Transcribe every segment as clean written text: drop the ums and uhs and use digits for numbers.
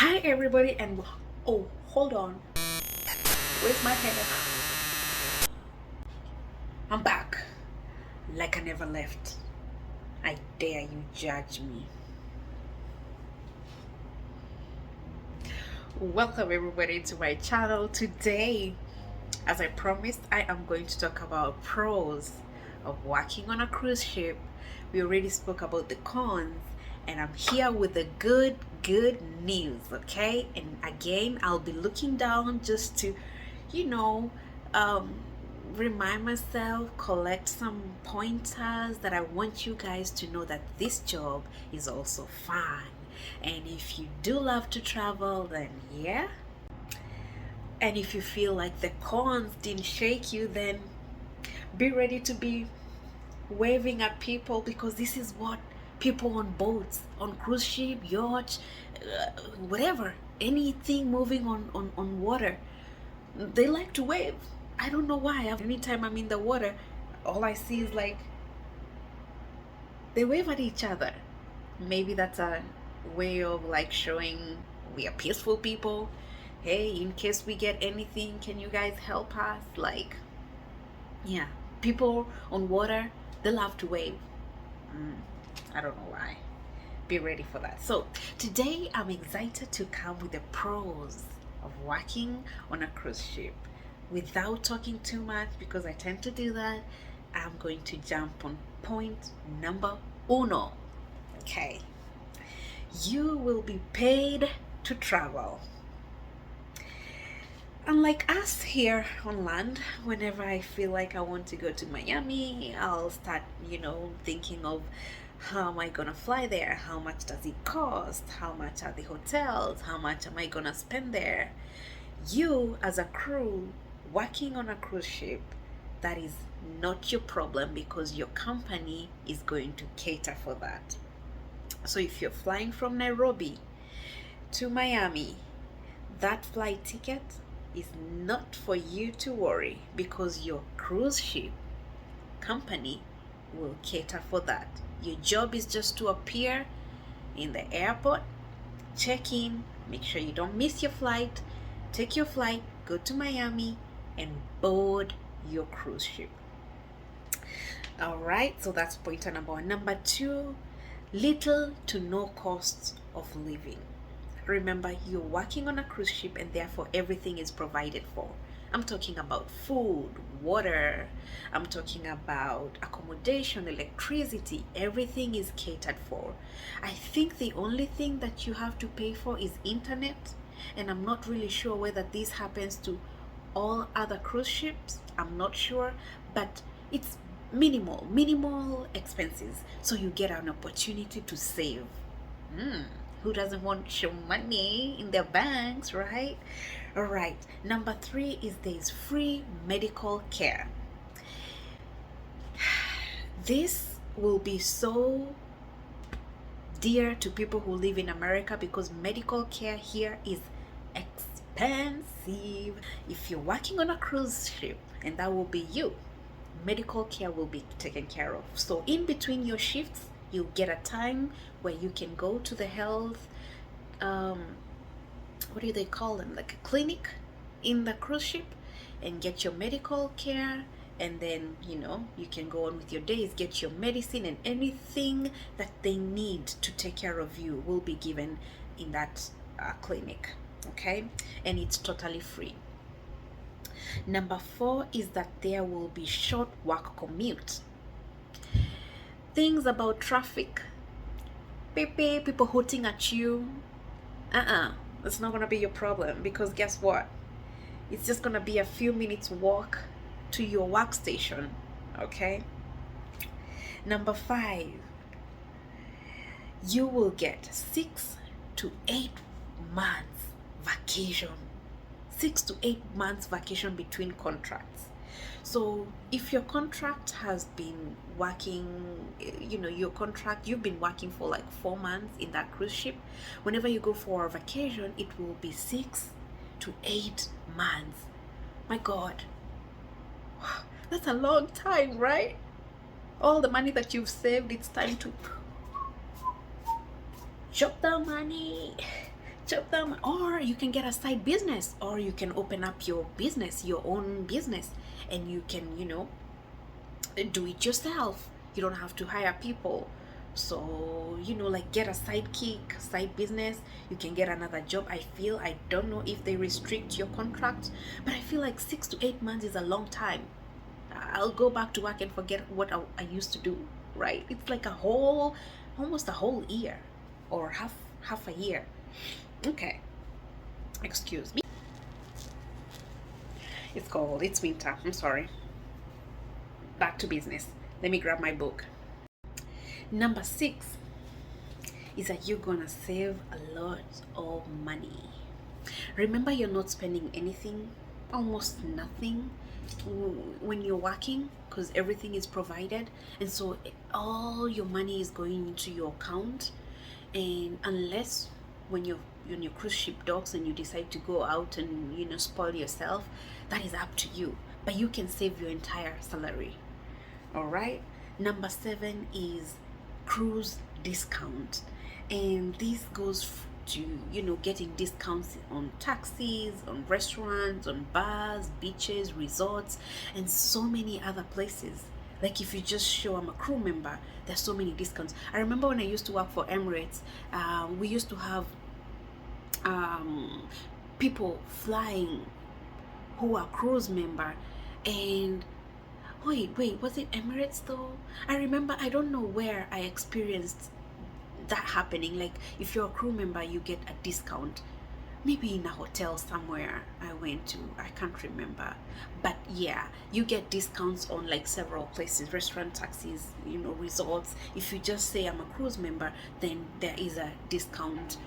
Hi everybody, and oh, hold on, where's my hair? I'm back like I never left. I dare you judge me. Welcome everybody to my channel. Today, as I promised, I am going to talk about pros of working on a cruise ship. We already spoke about the cons, and I'm here with the good news. Okay, and again, I'll be looking down just to, you know, um, remind myself, collect some pointers that I want you guys to know that this job is also fun. And if you do love to travel, then yeah. And if you feel like the cons didn't shake you, then be ready to be waving at people, because this is what people on boats, on cruise ship, yacht, whatever, anything moving on water, they like to wave. I don't know why. Anytime I'm in the water, all I see is like they wave at each other. Maybe that's a way of like showing we are peaceful people. Hey, in case we get anything, can you guys help us? Like, yeah, people on water, they love to wave. I don't know why. Be ready for that. So today I'm excited to come with the pros of working on a cruise ship. Without talking too much, because I tend to do that, I'm going to jump on point number uno. Okay, you will be paid to travel. Unlike us here on land, whenever I feel like I want to go to Miami, I'll start, thinking of how am I gonna fly there? How much does it cost? How much are the hotels? How much am I gonna spend there? You, as a crew working on a cruise ship, that is not your problem, because your company is going to cater for that. So if you're flying from Nairobi to Miami, that flight ticket is not for you to worry, because your cruise ship company will cater for that. Your job is just to appear in the airport, check in, make sure you don't miss your flight, take your flight, go to Miami, and board your cruise ship. All right, so that's pointer number one. Number two, little to no cost of living. Remember, you're working on a cruise ship, and therefore everything is provided for. I'm talking about food, water, I'm talking about accommodation, electricity, everything is catered for. I think the only thing that you have to pay for is internet, and I'm not really sure whether this happens to all other cruise ships. I'm not sure, but it's minimal expenses, so you get an opportunity to save. Who doesn't want show money in their banks, right? All right, number three is there's free medical care. This will be so dear to people who live in America, because medical care here is expensive. If you're working on a cruise ship, and that will be you, medical care will be taken care of. So in between your shifts, you get a time where you can go to the health, what do they call them, like a clinic in the cruise ship, and get your medical care. And then you can go on with your days, get your medicine, and anything that they need to take care of you will be given in that clinic. Okay, and it's totally free. Number four is that there will be short work commute. Things about traffic, people hooting at you, it's not gonna be your problem, because guess what, it's just gonna be a few minutes walk to your workstation. Okay, number five, you will get 6 to 8 months vacation. 6 to 8 months vacation between contracts. So if your contract has been working, you've been working for like 4 months in that cruise ship, whenever you go for a vacation, it will be 6 to 8 months. My God, that's a long time, right? All the money that you've saved, it's time to chop the money, each of them, or you can get a side business, or you can open up your business, your own business, and you can, do it yourself. You don't have to hire people. So, like, get a sidekick, side business. You can get another job. I don't know if they restrict your contract, but I feel like 6 to 8 months is a long time. I'll go back to work and forget what I used to do, right? It's like almost a whole year, or half a year. Okay, excuse me. It's cold. It's winter. I'm sorry. Back to business. Let me grab my book. Number 6 is that you're gonna save a lot of money. Remember, you're not spending anything, almost nothing, when you're working, because everything is provided, and so all your money is going into your account. And unless when you're on your cruise ship docks and you decide to go out and spoil yourself, that is up to you, but you can save your entire salary. All right. Number 7 is cruise discount, and this goes to getting discounts on taxis, on restaurants, on bars, beaches, resorts, and so many other places. Like, if you just show I'm a crew member, there's so many discounts. I remember when I used to work for Emirates, we used to have people flying who are cruise member. And wait, was it Emirates though? I remember, I don't know where I experienced that happening. Like, if you're a crew member, you get a discount. Maybe in a hotel somewhere I went to, I can't remember. But yeah, you get discounts on like several places, restaurant, taxis, resorts. If you just say I'm a cruise member, then there is a discount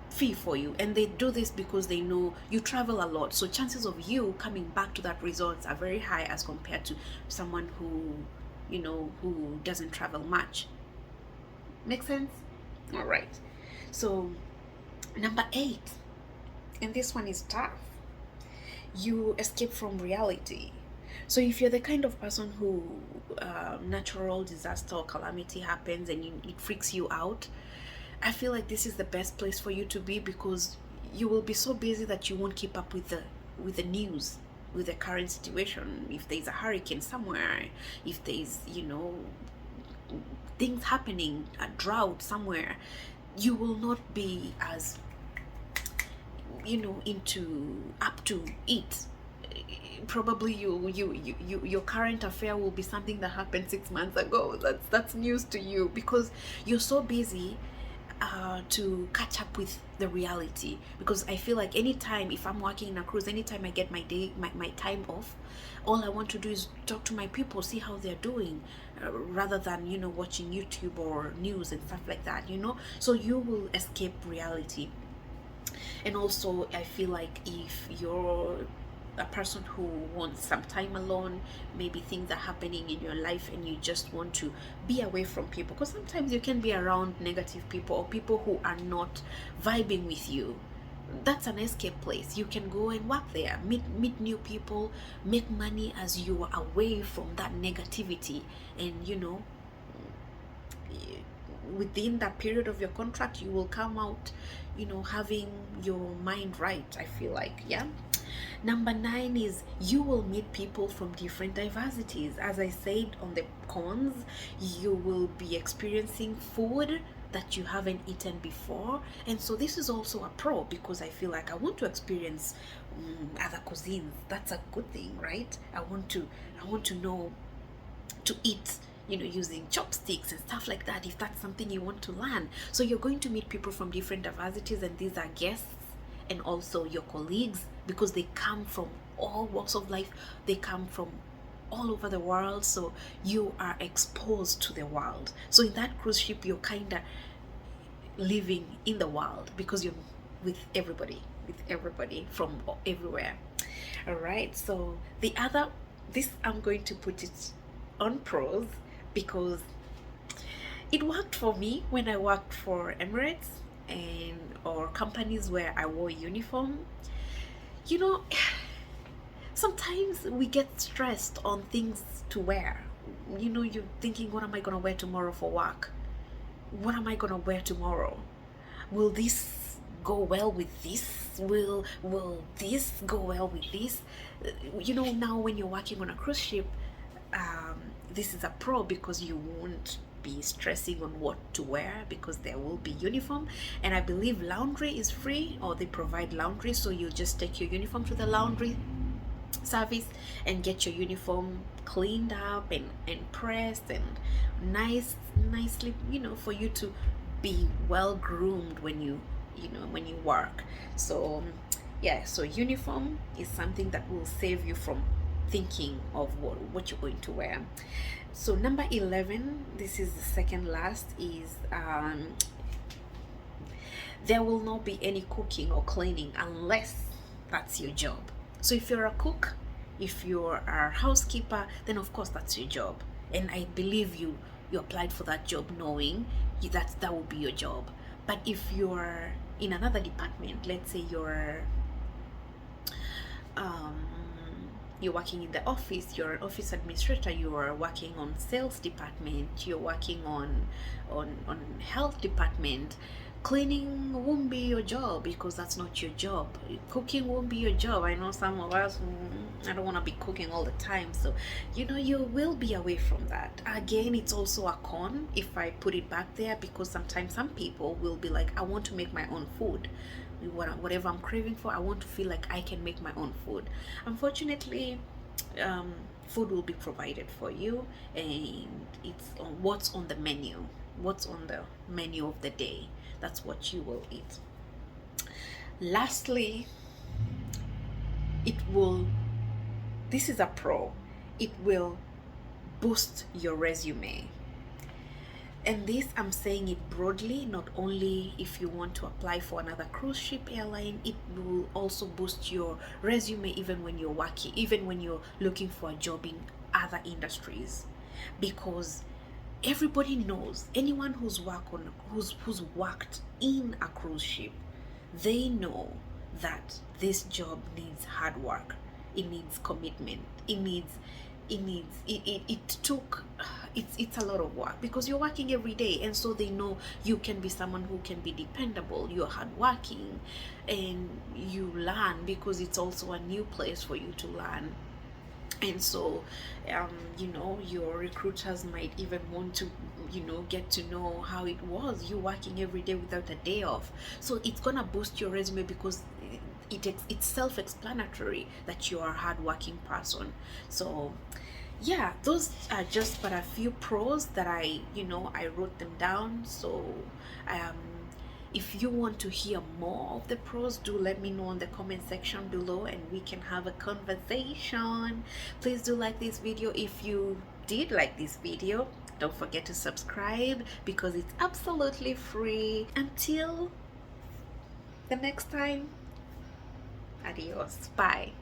fee for you. And they do this because they know you travel a lot, so chances of you coming back to that resort are very high as compared to someone who doesn't travel much. Make sense? All right. So number 8, and this one is tough. You escape from reality. So if you're the kind of person who natural disaster or calamity happens and it freaks you out, I feel like this is the best place for you to be, because you will be so busy that you won't keep up with the news, with the current situation. If there's a hurricane somewhere, if there's things happening, a drought somewhere, you will not be as into up to it. Probably your current affair will be something that happened 6 months ago. That's news to you, because you're so busy to catch up with the reality. Because I feel like anytime, if I'm working in a cruise, anytime I get my time off, all I want to do is talk to my people, see how they're doing, rather than watching YouTube or news and stuff like that. So you will escape reality. And also, I feel like if you're a person who wants some time alone, maybe things are happening in your life and you just want to be away from people, because sometimes you can be around negative people or people who are not vibing with you. That's an escape place. You can go and work there, meet new people, make money as you are away from that negativity. And within that period of your contract, you will come out having your mind right, I feel like. Yeah. Number 9 is you will meet people from different diversities. As I said, on the cons, you will be experiencing food that you haven't eaten before. And so this is also a pro, because I feel like I want to experience other cuisines. That's a good thing, right? I want to know to eat using chopsticks and stuff like that, if that's something you want to learn. So you're going to meet people from different diversities, and these are guests and also your colleagues, because they come from all walks of life. They come from all over the world, so you are exposed to the world. So in that cruise ship, you're kind of living in the world, because you're with everybody from everywhere. All right. So this I'm going to put it on pros, because it worked for me when I worked for Emirates or companies where I wore uniform. Sometimes we get stressed on things to wear. You're thinking, what am I gonna wear tomorrow for work? What am I gonna wear tomorrow? Will this go well with this? Will this go well with this? Now when you're working on a cruise ship, this is a pro because you won't be stressing on what to wear because there will be uniform, and I believe laundry is free, or they provide laundry, so you just take your uniform to the laundry service and get your uniform cleaned up and pressed and nicely, for you to be well groomed when you work. So yeah, so uniform is something that will save you from thinking of what you're going to wear. So number 11, this is the second last, is there will not be any cooking or cleaning unless that's your job. So if you're a cook, if you're a housekeeper, then of course that's your job. And I believe you applied for that job knowing that will be your job. But if you're in another department, let's say you're working in the office, you're an office administrator, you are working on sales department, you're working on health department, cleaning won't be your job because that's not your job. Cooking won't be your job. I know some of us, I don't want to be cooking all the time, so you will be away from that. Again, it's also a con if I put it back there, because sometimes some people will be like, I want to make my own food. Whatever I'm craving for, I want to feel like I can make my own food. Unfortunately, food will be provided for you, and it's on what's on the menu of the day. That's what you will eat. Lastly, this is a pro, it will boost your resume. And this, I'm saying it broadly, not only if you want to apply for another cruise ship airline, it will also boost your resume even when you're looking for a job in other industries. Because everybody knows, anyone who's worked in a cruise ship, they know that this job needs hard work, it needs commitment, it's a lot of work because you're working every day, and so they know you can be someone who can be dependable, you're hardworking, and you learn because it's also a new place for you to learn. And so your recruiters might even want to get to know how it was you working every day without a day off. So it's gonna boost your resume because it's self-explanatory that you are a hardworking person. So yeah, those are just but a few pros that I wrote them down. So if you want to hear more of the pros, do let me know in the comment section below and we can have a conversation. Please do like this video. If you did like this video, don't forget to subscribe because it's absolutely free. Until the next time, adios, bye.